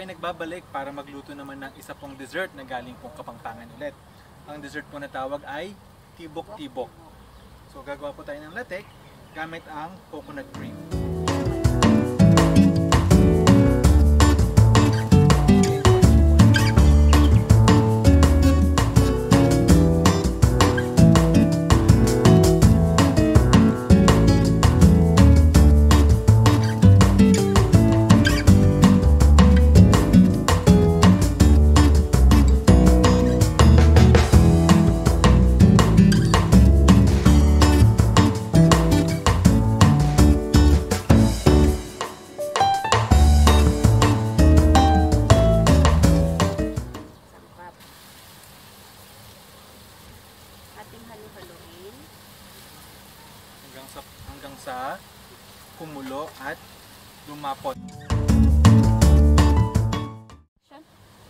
ay nagbabalik para magluto naman ng isa pong dessert na galing pong Kapampangan ulit. Ang dessert po na tawag ay tibok-tibok. So gagawa po tayo ng latek gamit ang coconut cream. Ating halo-haloin hanggang sa kumulo at lumapot.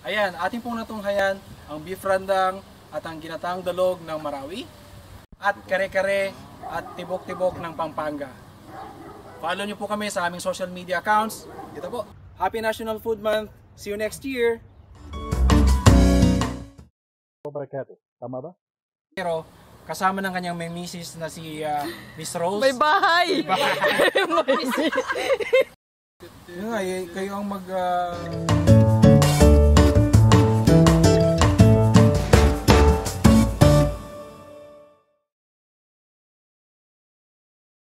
Ayan, ating pong natunghayan ang beef rendang at ang ginataang dalog ng Marawi at kare-kare at tibok-tibok ng Pampanga. Follow niyo po kami sa aming social media accounts. Dito po. Happy National Food Month. See you next year. Tama ba? Pero kasama ng kanyang may misis na si Miss Rose. May bahay! Yun nga, kayo ang mag...